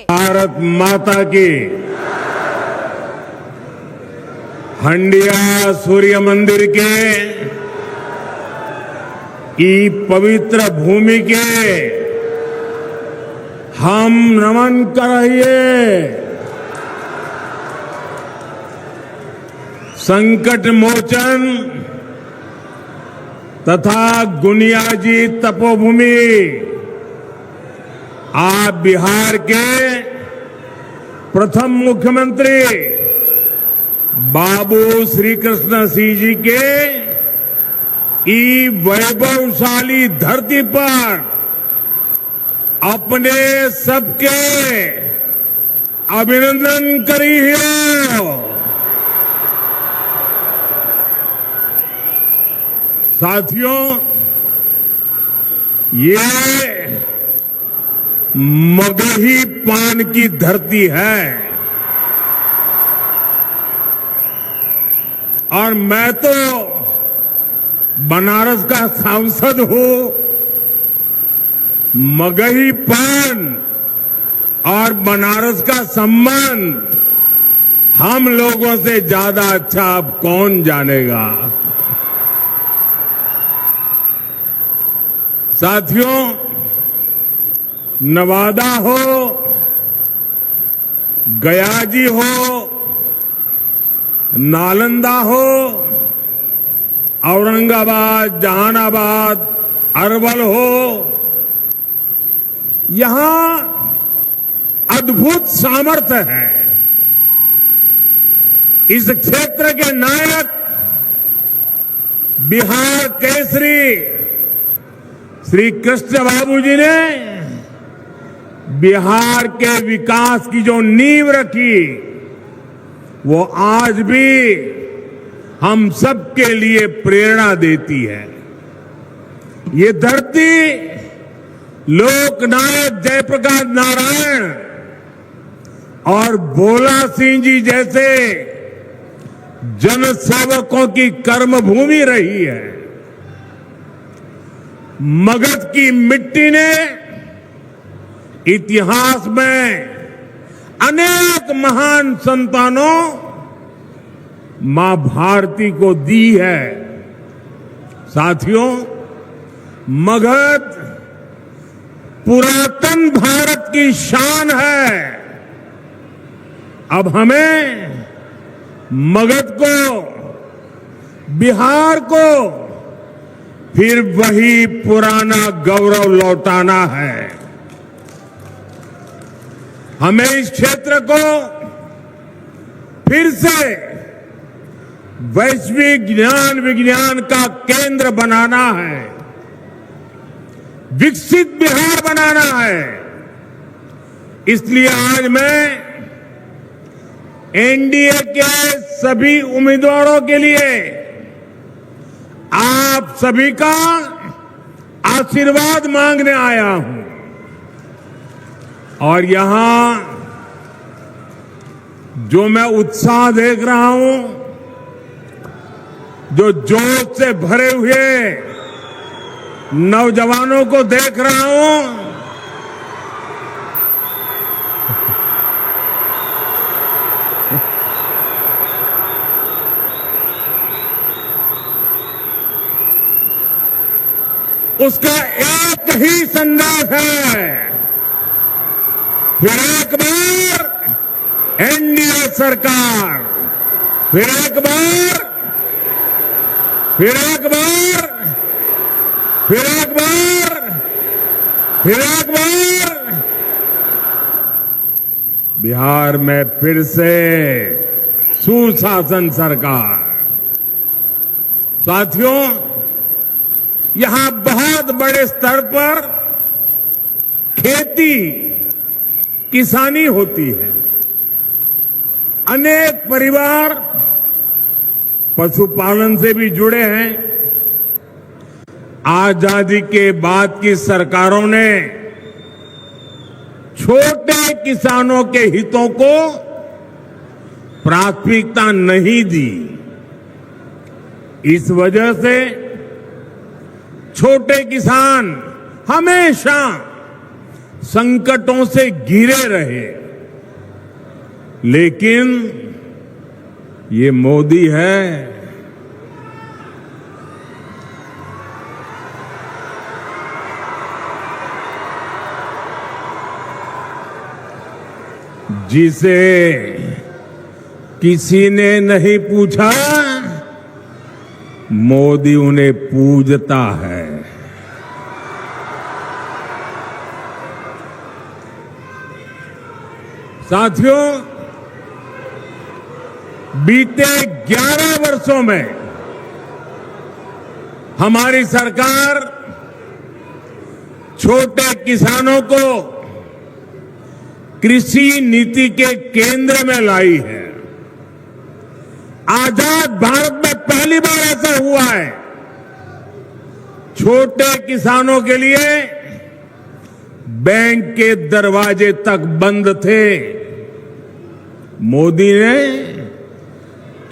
भारत माता की हंडिया सूर्य मंदिर के की पवित्र भूमि के हम नमन करिए। संकट मोचन तथा गुनियाजी तपोभूमि आप बिहार के प्रथम मुख्यमंत्री बाबू श्री कृष्ण सिंह जी के वैभवशाली धरती पर अपने सबके अभिनंदन करिए। साथियों, ये मगही पान की धरती है और मैं तो बनारस का सांसद हूं। मगही पान और बनारस का संबंध हम लोगों से ज्यादा अच्छा अब कौन जानेगा। साथियों, नवादा हो, गयाजी हो, नालंदा हो, औरंगाबाद, जहानाबाद, अरवल हो, यहां अद्भुत सामर्थ्य है। इस क्षेत्र के नायक बिहार केसरी श्री कृष्ण बाबू जी ने बिहार के विकास की जो नींव रखी, वो आज भी हम सबके लिए प्रेरणा देती है। ये धरती लोकनायक जयप्रकाश नारायण और भोला सिंह जी जैसे जनसेवकों की कर्मभूमि रही है। मगध की मिट्टी ने इतिहास में अनेक महान संतानों मां भारती को दी है। साथियों, मगध पुरातन भारत की शान है। अब हमें मगध को, बिहार को फिर वही पुराना गौरव लौटाना है। हमें इस क्षेत्र को फिर से वैश्विक ज्ञान विज्ञान का केंद्र बनाना है, विकसित बिहार बनाना है। इसलिए आज मैं एनडीए के सभी उम्मीदवारों के लिए आप सभी का आशीर्वाद मांगने आया हूं। और यहां जो मैं उत्साह देख रहा हूं, जो जोश से भरे हुए नौजवानों को देख रहा हूं, उसका एक ही संदेश है, फिर एक बार एनडीए सरकार, फिर एक बार, फिर एक बार, फिर एक बार, फिर एक बार बिहार में फिर से सुशासन सरकार। साथियों, यहां बहुत बड़े स्तर पर खेती किसानी होती है। अनेक परिवार पशुपालन से भी जुड़े हैं। आजादी के बाद की सरकारों ने छोटे किसानों के हितों को प्राथमिकता नहीं दी। इस वजह से छोटे किसान हमेशा संकटों से घिरे रहे, लेकिन ये मोदी है जिसे किसी ने नहीं पूछा, मोदी उन्हें पूजता है। साथियों, बीते 11 वर्षों में हमारी सरकार छोटे किसानों को कृषि नीति के केंद्र में लाई है। आजाद भारत में पहली बार ऐसा हुआ है, छोटे किसानों के लिए बैंक के दरवाजे तक बंद थे। मोदी ने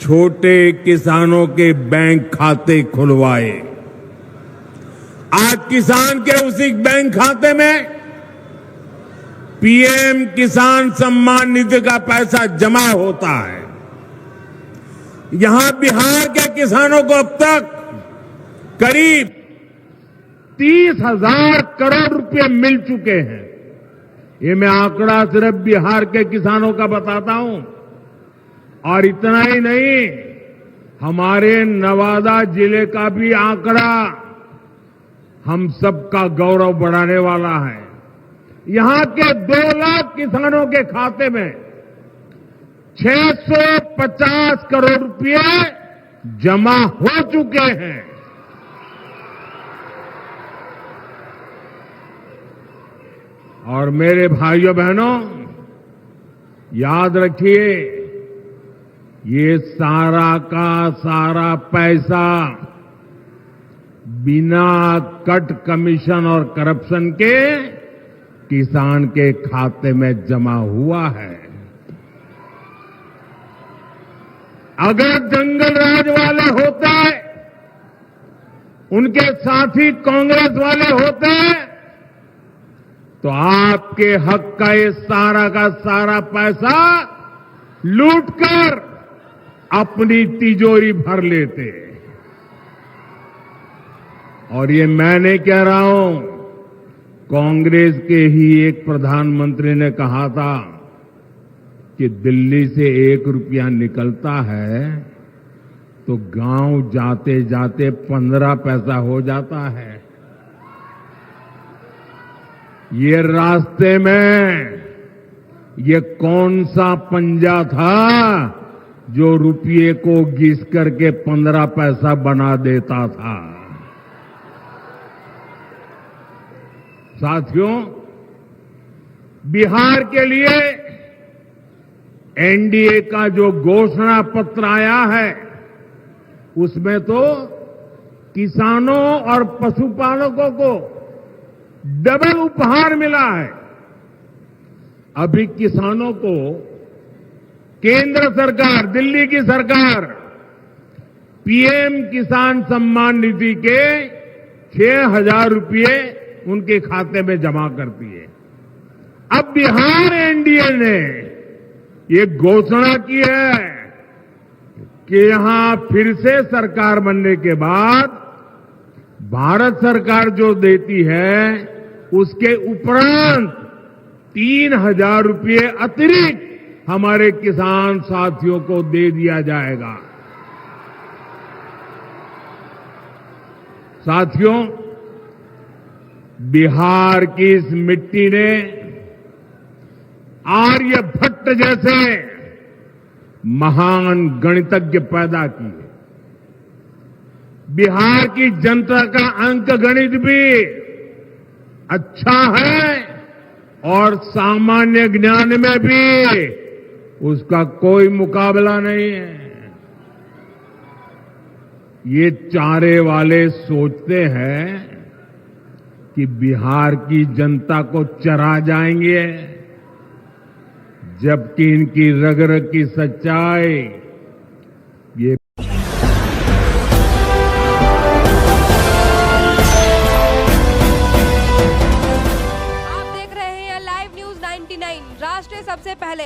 छोटे किसानों के बैंक खाते खुलवाए। आज किसान के उसी बैंक खाते में पीएम किसान सम्मान निधि का पैसा जमा होता है। यहां बिहार के किसानों को अब तक करीब 30,000 करोड़ रुपए मिल चुके हैं। ये मैं आंकड़ा सिर्फ बिहार के किसानों का बताता हूं। और इतना ही नहीं, हमारे नवादा जिले का भी आंकड़ा हम सबका गौरव बढ़ाने वाला है। यहां के 2 लाख किसानों के खाते में 650 करोड़ रुपए जमा हो चुके हैं। और मेरे भाइयों बहनों, याद रखिए, ये सारा का सारा पैसा बिना कट कमीशन और करप्शन के किसान के खाते में जमा हुआ है। अगर जंगल राज वाले होते, उनके साथी कांग्रेस वाले होते, तो आपके हक का ये सारा का सारा पैसा लूटकर अपनी तिजोरी भर लेते। और ये मैं नहीं कह रहा हूं, कांग्रेस के ही एक प्रधानमंत्री ने कहा था कि दिल्ली से 1 रुपया निकलता है तो गांव जाते जाते 15 पैसा हो जाता है। ये रास्ते में ये कौन सा पंजा था जो रुपये को घिस करके 15 पैसा बना देता था। साथियों, बिहार के लिए एनडीए का जो घोषणा पत्र आया है, उसमें तो किसानों और पशुपालकों को डबल उपहार मिला है। अभी किसानों को केंद्र सरकार, दिल्ली की सरकार, पीएम किसान सम्मान निधि के 6,000 रुपये उनके खाते में जमा करती है। अब बिहार एनडीए ने ये घोषणा की है कि यहां फिर से सरकार बनने के बाद भारत सरकार जो देती है उसके उपरांत 3,000 रुपये अतिरिक्त हमारे किसान साथियों को दे दिया जाएगा। साथियों, बिहार की इस मिट्टी ने आर्यभट्ट जैसे महान गणितज्ञ पैदा किए। बिहार की जनता का अंक गणित भी अच्छा है और सामान्य ज्ञान में भी उसका कोई मुकाबला नहीं है। ये चारे वाले सोचते हैं कि बिहार की जनता को चरा जाएंगे, जबकि इनकी रग रग की सच्चाई ये आप देख रहे हैं 99 राष्ट्र सबसे पहले।